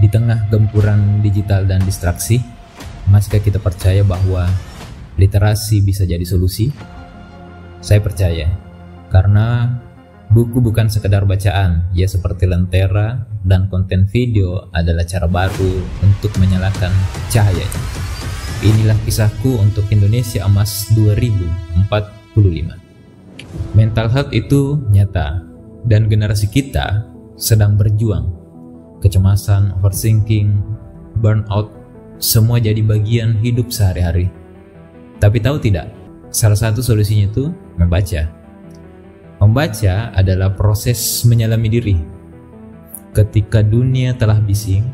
Di tengah gempuran digital dan distraksi, masihkah kita percaya bahwa literasi bisa jadi solusi? Saya percaya, karena buku bukan sekedar bacaan, ia seperti lentera, dan konten video adalah cara baru untuk menyalakan cahaya. Inilah kisahku untuk Indonesia Emas 2045. Mental health itu nyata, dan generasi kita sedang berjuang. Kecemasan, overthinking, burnout, semua jadi bagian hidup sehari-hari. Tapi tahu tidak, salah satu solusinya itu membaca. Membaca adalah proses menyelami diri. Ketika dunia telah bising,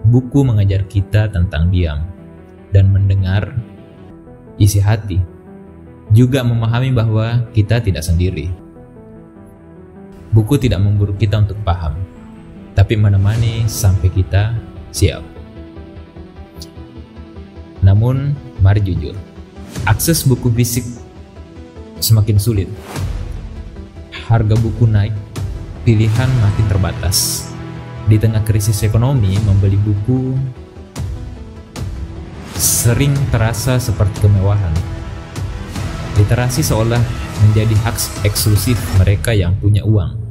buku mengajar kita tentang diam dan mendengar isi hati. Juga memahami bahwa kita tidak sendiri. Buku tidak memburu kita untuk paham, tapi menemani sampai kita siap. Namun, mari jujur, akses buku fisik semakin sulit. Harga buku naik, pilihan makin terbatas. Di tengah krisis ekonomi, membeli buku sering terasa seperti kemewahan. Literasi seolah menjadi hak eksklusif mereka yang punya uang.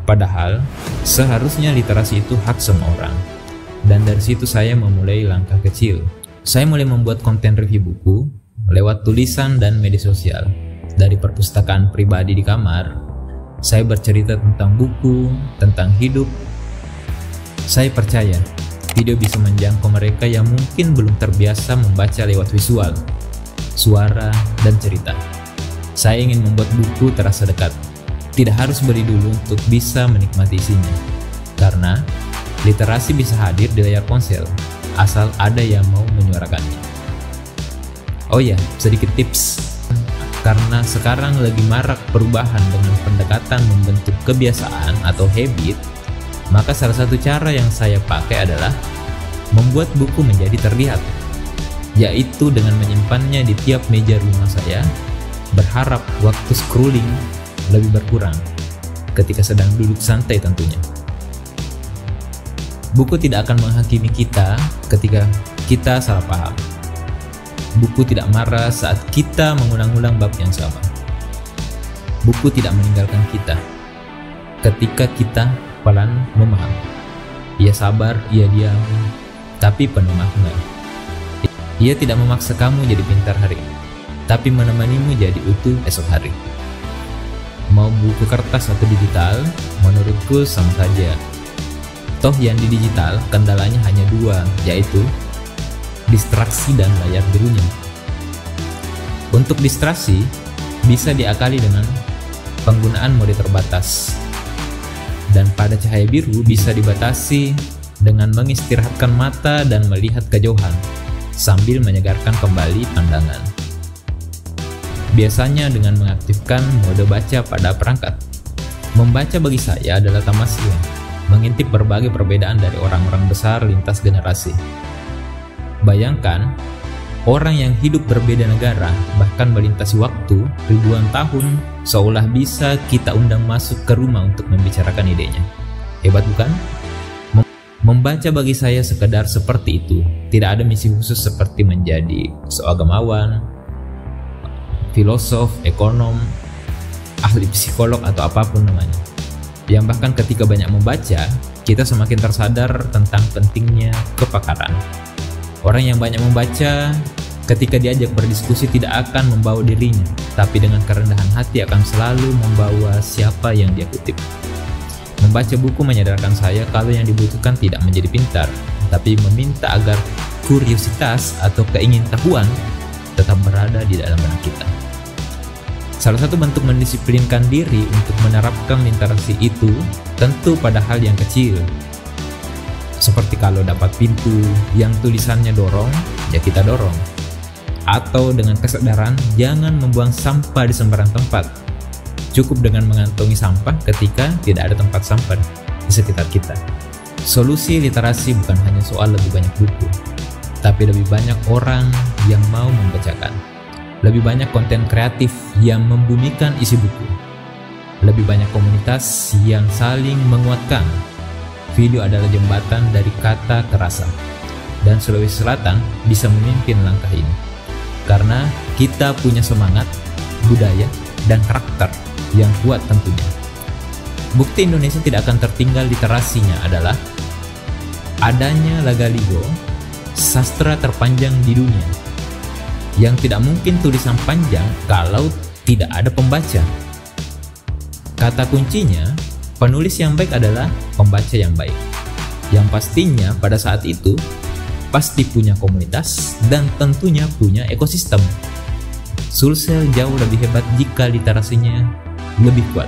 Padahal, seharusnya literasi itu hak semua orang. Dan dari situ saya memulai langkah kecil. Saya mulai membuat konten review buku lewat tulisan dan media sosial. Dari perpustakaan pribadi di kamar, saya bercerita tentang buku, tentang hidup. Saya percaya, video bisa menjangkau mereka yang mungkin belum terbiasa membaca lewat visual, suara, dan cerita. Saya ingin membuat buku terasa dekat. Tidak harus beli dulu untuk bisa menikmati isinya, karena literasi bisa hadir di layar ponsel, asal ada yang mau menyuarakannya. Oh ya, sedikit tips, karena sekarang lagi marak perubahan dengan pendekatan membentuk kebiasaan atau habit, maka salah satu cara yang saya pakai adalah membuat buku menjadi terlihat, yaitu dengan menyimpannya di tiap meja rumah saya, berharap waktu scrolling lebih berkurang ketika sedang duduk santai tentunya. Buku tidak akan menghakimi kita ketika kita salah paham. Buku tidak marah saat kita mengulang-ulang bab yang sama. Buku tidak meninggalkan kita ketika kita pelan memahami. Ia sabar, ia diam, tapi penuh makna. Ia tidak memaksa kamu jadi pintar hari ini, tapi menemanimu jadi utuh esok hari. Mau buku kertas atau digital, menurutku sama saja. Toh yang di digital kendalanya hanya dua, yaitu distraksi dan layar birunya. Untuk distraksi, bisa diakali dengan penggunaan mode terbatas. Dan pada cahaya biru bisa dibatasi dengan mengistirahatkan mata dan melihat kejauhan, sambil menyegarkan kembali pandangan. Biasanya dengan mengaktifkan mode baca pada perangkat. Membaca bagi saya adalah tamasya, mengintip berbagai perbedaan dari orang-orang besar lintas generasi. Bayangkan, orang yang hidup berbeda negara, bahkan melintasi waktu ribuan tahun, seolah bisa kita undang masuk ke rumah untuk membicarakan idenya. Hebat bukan? Membaca bagi saya sekedar seperti itu, tidak ada misi khusus seperti menjadi seagamawan, filosof, ekonom, ahli psikolog, atau apapun namanya. Yang bahkan ketika banyak membaca, kita semakin tersadar tentang pentingnya kepakaran. Orang yang banyak membaca, ketika diajak berdiskusi tidak akan membawa dirinya, tapi dengan kerendahan hati akan selalu membawa siapa yang dia kutip. Membaca buku menyadarkan saya kalau yang dibutuhkan tidak menjadi pintar, tapi meminta agar kuriositas atau keingintahuan tetap berada di dalam benak kita. Salah satu bentuk mendisiplinkan diri untuk menerapkan literasi itu tentu pada hal yang kecil. Seperti kalau dapat pintu yang tulisannya dorong, ya kita dorong. Atau dengan kesadaran jangan membuang sampah di sembarang tempat. Cukup dengan mengantongi sampah ketika tidak ada tempat sampah di sekitar kita. Solusi literasi bukan hanya soal lebih banyak buku, tapi lebih banyak orang yang mau membacakan. Lebih banyak konten kreatif yang membumikan isi buku. Lebih banyak komunitas yang saling menguatkan. video adalah jembatan dari kata ke rasa. Dan Sulawesi Selatan bisa memimpin langkah ini. Karena kita punya semangat, budaya, dan karakter yang kuat tentunya. Bukti Indonesia tidak akan tertinggal literasinya adalah adanya Lagaligo, sastra terpanjang di dunia, yang tidak mungkin tulisan panjang kalau tidak ada pembaca. Kata kuncinya, penulis yang baik adalah pembaca yang baik, yang pastinya pada saat itu pasti punya komunitas dan tentunya punya ekosistem. Sulsel jauh lebih hebat jika literasinya lebih kuat.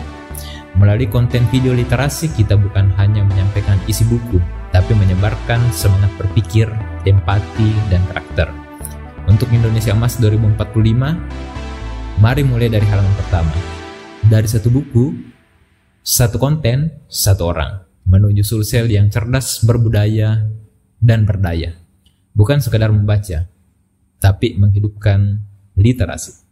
Melalui konten video literasi, kita bukan hanya menyampaikan isi buku, tapi menyebarkan semangat berpikir, empati, dan karakter. Untuk Indonesia Emas 2045, mari mulai dari halaman pertama. Dari satu buku, satu konten, satu orang, menuju Sulsel yang cerdas, berbudaya, dan berdaya. Bukan sekadar membaca, tapi menghidupkan literasi.